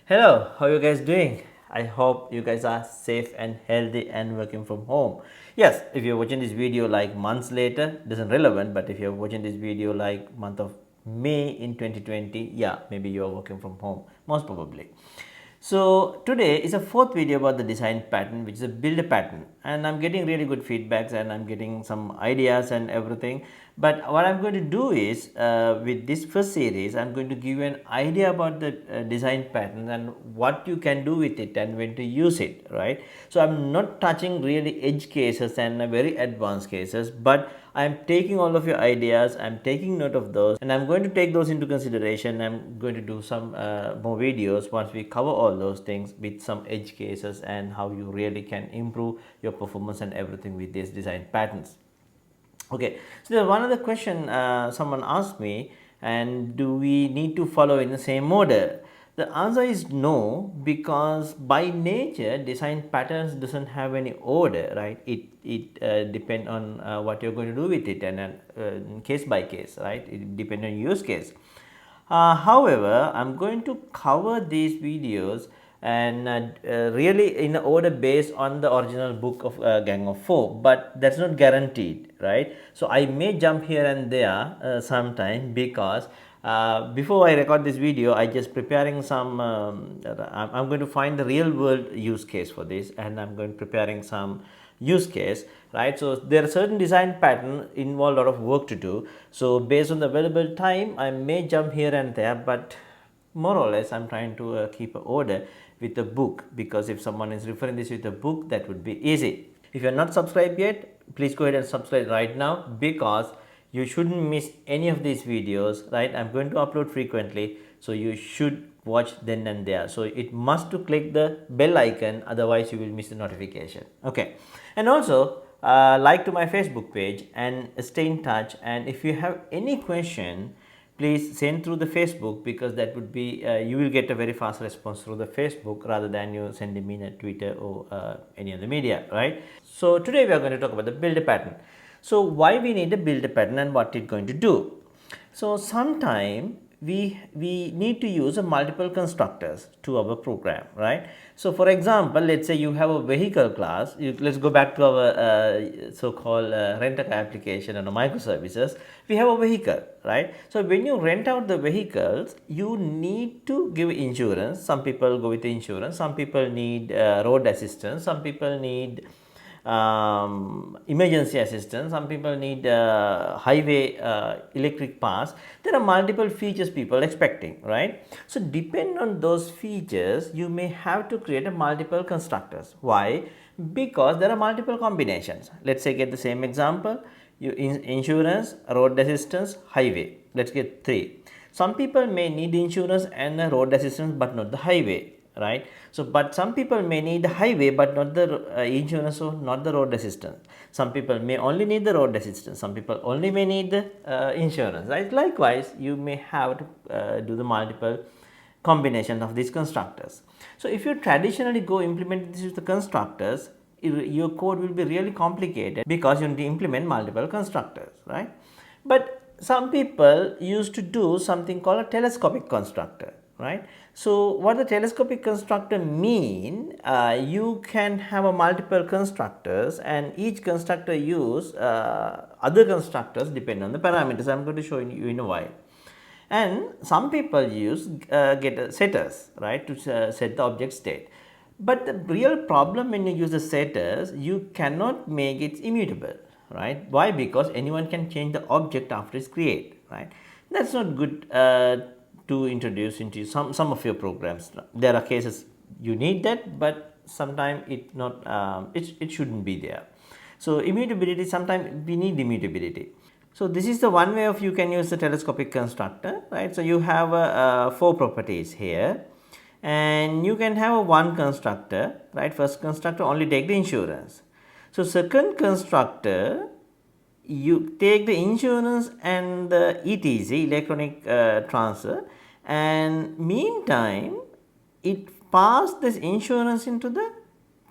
Hello, how you guys doing? I hope you guys are safe and healthy and working from home. Yes, if you're watching this video like months later, doesn't relevant, but if you're watching this video like month of May in 2020, yeah, maybe you're working from home, most probably. So today is a fourth video about the design pattern, which is a build a pattern, and I'm getting really good feedbacks and I'm getting some ideas and everything. But what I'm going to do is with this first series, I'm going to give you an idea about the design pattern and what you can do with it and when to use it, right? So I'm not touching really edge cases and very advanced cases, but I'm taking all of your ideas, I'm taking note of those, and I'm going to take those into consideration. I'm going to do some more videos once we cover all those things with some edge cases and how you really can improve your performance and everything with these design patterns. Okay, so there's one other question someone asked me, and do we need to follow in the same order? The answer is no, because by nature design patterns doesn't have any order, right? It depend on what you're going to do with it, and case by case, right? It depends on use case. However, I'm going to cover these videos and really in order based on the original book of Gang of Four, but that's not guaranteed, right? So I may jump here and there sometime, because before I record this video, I just preparing some. I'm going to find the real world use case for this, and I'm going preparing some use case, right? So there are certain design pattern involve a lot of work to do. So based on the available time, I may jump here and there, but more or less I'm trying to keep an order with the book, because if someone is referring this with a book, that would be easy. If you're not subscribed yet, please go ahead and subscribe right now, because you shouldn't miss any of these videos, right? I'm going to upload frequently, so you should watch then and there. So it must to click the bell icon, otherwise you will miss the notification. Okay, and also like to my Facebook page and stay in touch. And if you have any question, please send through the Facebook, because that would be you will get a very fast response through the Facebook rather than you sending me a Twitter or any other media, right? So today we are going to talk about the build a pattern. So why we need a build a pattern and what it's going to do? So sometime we need to use a multiple constructors to our program, right? So for example, let's say you have a vehicle class. Let's go back to our so-called rent-a-car application and microservices. We have a vehicle, right? So when you rent out the vehicles, you need to give insurance. Some people go with the insurance, some people need road assistance, some people need emergency assistance, some people need highway electric pass. There are multiple features people expecting, right? So depend on those features, you may have to create a multiple constructors. Why? Because there are multiple combinations. Let's say get the same example, you insurance, road assistance, highway. Let's get three. Some people may need insurance and a road assistance but not the highway, right? So but some people may need the highway but not the insurance or not the road assistance. Some people may only need the road assistance, some people only may need the insurance, right? Likewise, you may have to do the multiple combination of these constructors. So if you traditionally go implement this with the constructors, your code will be really complicated, because you need to implement multiple constructors, right? But some people used to do something called a telescopic constructor, right? So what the telescopic constructor mean, you can have a multiple constructors, and each constructor use other constructors depend on the parameters. I'm going to show you in a while. And some people use get setters, right, to set the object state. But the real problem when you use the setters, you cannot make it immutable, right? Why? Because anyone can change the object after it's created, right? That's not good to introduce into some of your programs. There are cases you need that, but sometimes it not it shouldn't be there. So immutability, sometimes we need immutability. So this is the one way of you can use the telescopic constructor, right? So you have four properties here, and you can have a one constructor, right? First constructor only take the insurance. So second constructor, you take the insurance and the ETC, electronic transfer, and meantime it pass this insurance into the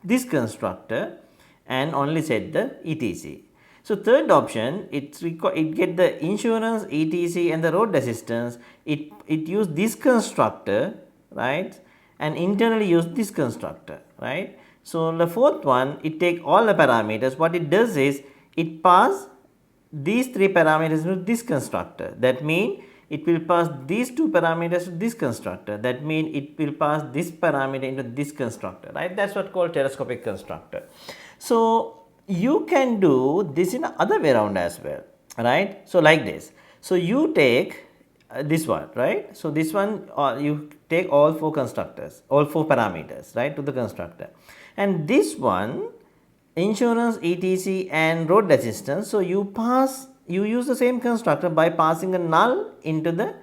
this constructor and only set the ETC. So third option, it get the insurance, ETC and the road assistance, it use this constructor, right, and internally use this constructor, right. So the fourth one, it take all the parameters. What it does is it pass these three parameters to this constructor. That means it will pass these two parameters to this constructor. That means it will pass this parameter into this constructor, right. That's what called telescopic constructor. So you can do this in other way around as well, right. So like this. So you take this one, right. So this one, you take all four constructors, all four parameters, right, to the constructor, and this one insurance, etc and road resistance. So you use the same constructor by passing a null into the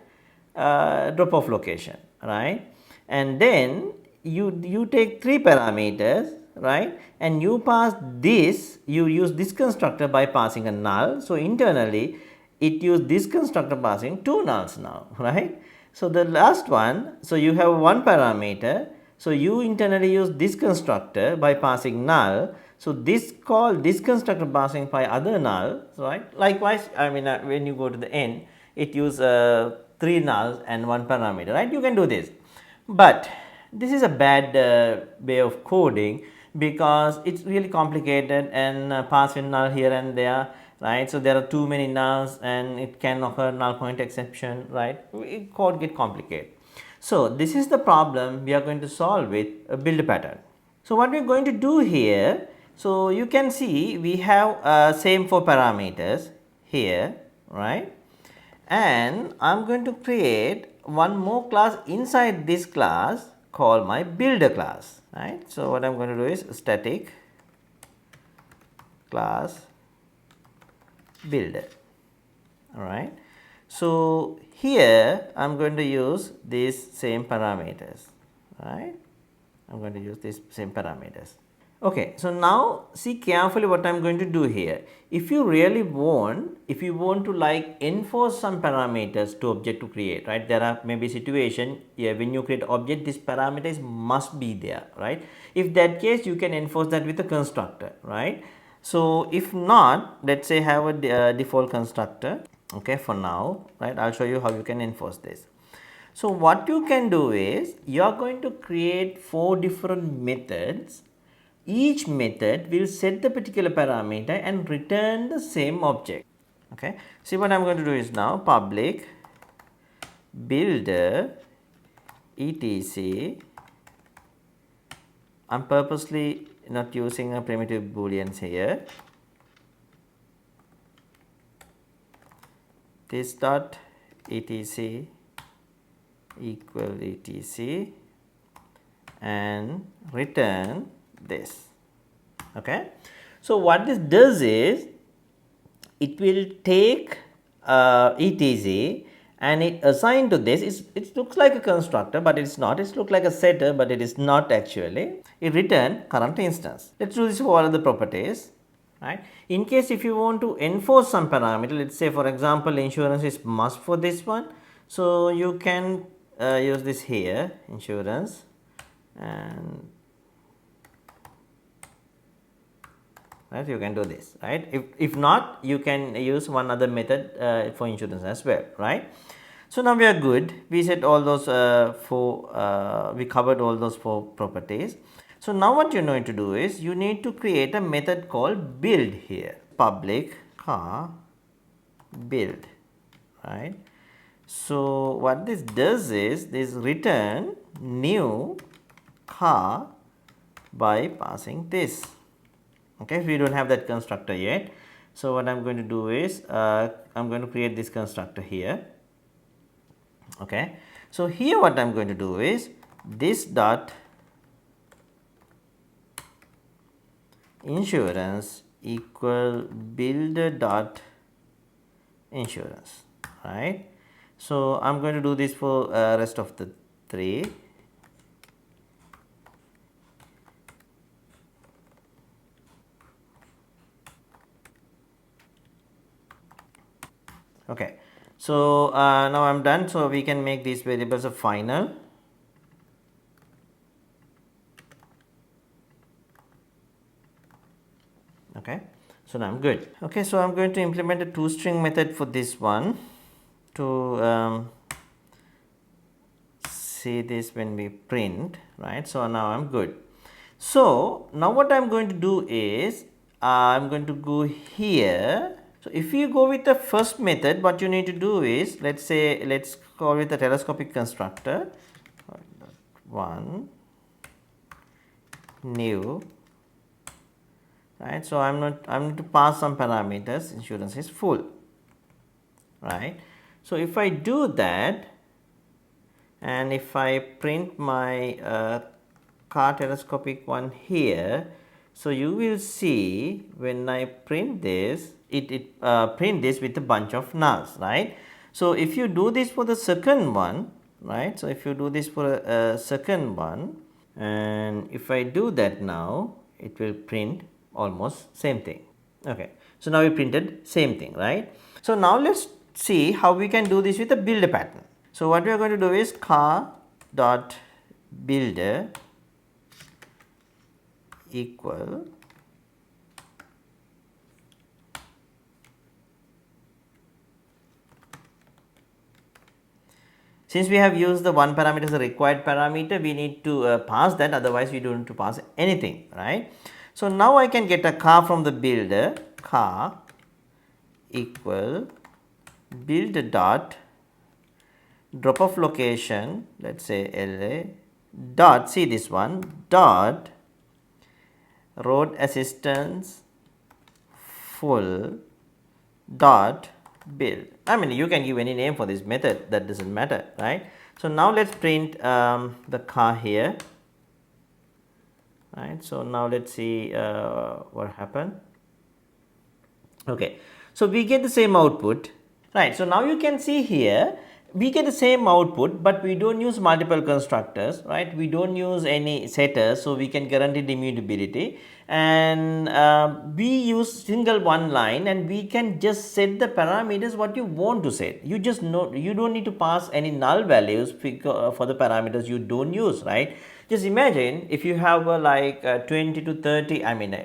drop off location, right. And then you take three parameters, right, and you pass this, you use this constructor by passing a null. So internally it use this constructor passing two nulls now, right. So the last one, so you have one parameter, so you internally use this constructor by passing null. So this call this constructor passing by other null, right. Likewise, I mean when you go to the end, it use three nulls and one parameter, right. You can do this, but this is a bad way of coding because it's really complicated and passing null here and there, right. So there are too many nulls and it can occur null point exception, right. Code get complicated. So this is the problem we are going to solve with a build pattern. So what we are going to do here, so you can see we have same four parameters here, right, and I am going to create one more class inside this class called my builder class, right. So what I am going to do is static class builder, all right. So here I am going to use these same parameters, right. I am going to use these same parameters. Okay, so now see carefully what I am going to do here. If you really want, if you want to like enforce some parameters to object to create, right, there are maybe situation, yeah, when you create object, this parameters must be there, right. If that case, you can enforce that with a constructor, right. So if not, let's say have a default constructor, okay, for now, right, I'll show you how you can enforce this. So what you can do is you are going to create four different methods. Each method will set the particular parameter and return the same object, okay. See what I am going to do is now public builder etc. I am purposely not using a primitive booleans here. This dot etc equal etc and return this, okay. So what this does is it will take etc and it assign to this. It looks like a constructor, but it's not. It looks like a setter, but it is not actually. It return current instance. Let's do this for all of the properties, right. In case if you want to enforce some parameter, let's say for example insurance is must for this one, so you can use this here, insurance, and right, you can do this, right. If not, you can use one other method for insurance as well, right. So now we are good. We set all those we covered all those four properties. So now what you need to do is you need to create a method called build here, public car build, right. So what this does is this return new car by passing this, okay. We don't have that constructor yet. So what I am going to do is I am going to create this constructor here, okay. So here what I am going to do is this dot insurance equal builder dot insurance, right. So I am going to do this for rest of the three. Okay, so now I am done. So we can make these variables a final. Okay, so now I am good. Okay, so I am going to implement a toString method for this one to see this when we print, right? So now I'm good. So now what I'm going to do is I'm going to go here. So if you go with the first method, what you need to do is, let's say, let's go with the telescopic constructor. One new, right? So I'm going to pass some parameters. Insurance is full, right? So if I do that, and if I print my car telescopic one here, so you will see when I print this, it print this with a bunch of nulls, right? So if you do this for the second one, right? So if you do this for a second one, and if I do that now, it will print almost same thing. Okay, so now we printed same thing, right? So now let's see how we can do this with a builder pattern. So what we are going to do is car dot builder equal since we have used the one parameter as a required parameter, we need to pass that, otherwise we don't need to pass anything, right? So now I can get a car from the builder, car equal builder dot drop off location, let's say LA dot, see this one, dot road assistance full dot build. I mean, you can give any name for this method, that doesn't matter, right? So now let's print the car here, right? So now let's see what happened. Okay, so we get the same output, right? So now you can see here we get the same output, but we don't use multiple constructors, right? We don't use any setters, so we can guarantee the immutability, and we use single one line, and we can just set the parameters what you want to set. You just know, you don't need to pass any null values for the parameters you don't use, right? Just imagine if you have like 20 to 30, I mean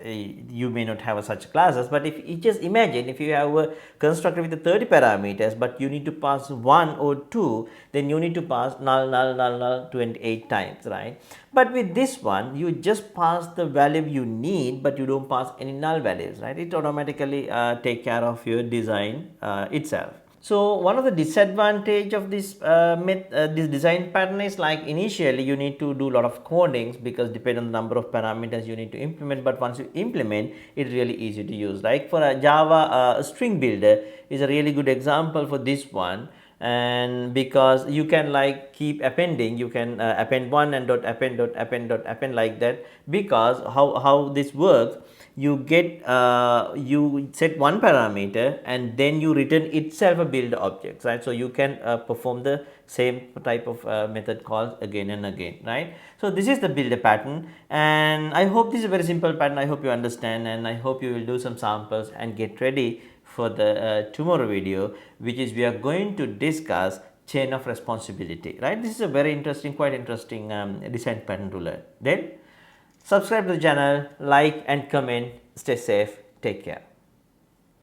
you may not have such classes, but if you just imagine if you have a constructor with the 30 parameters, but you need to pass 1 or 2, then you need to pass null 28 times, right? But with this one, you just pass the value you need, but you don't pass any null values, right? It automatically take care of your design itself. So one of the disadvantage of this this design pattern is, like, initially you need to do a lot of codings, because depending on the number of parameters you need to implement, but once you implement, it's really easy to use. Like for a Java string builder is a really good example for this one, and because you can like keep appending, you can append one and dot append like that, because how this works, you get you set one parameter and then you return itself a build object, right? So you can perform the same type of method calls again and again, right? So this is the builder pattern, and I hope this is a very simple pattern. I hope you understand, and I hope you will do some samples and get ready for the tomorrow video, which is we are going to discuss chain of responsibility, right? This is a very interesting, quite interesting design pattern to learn. Then subscribe to the channel, like and comment. Stay safe. Take care.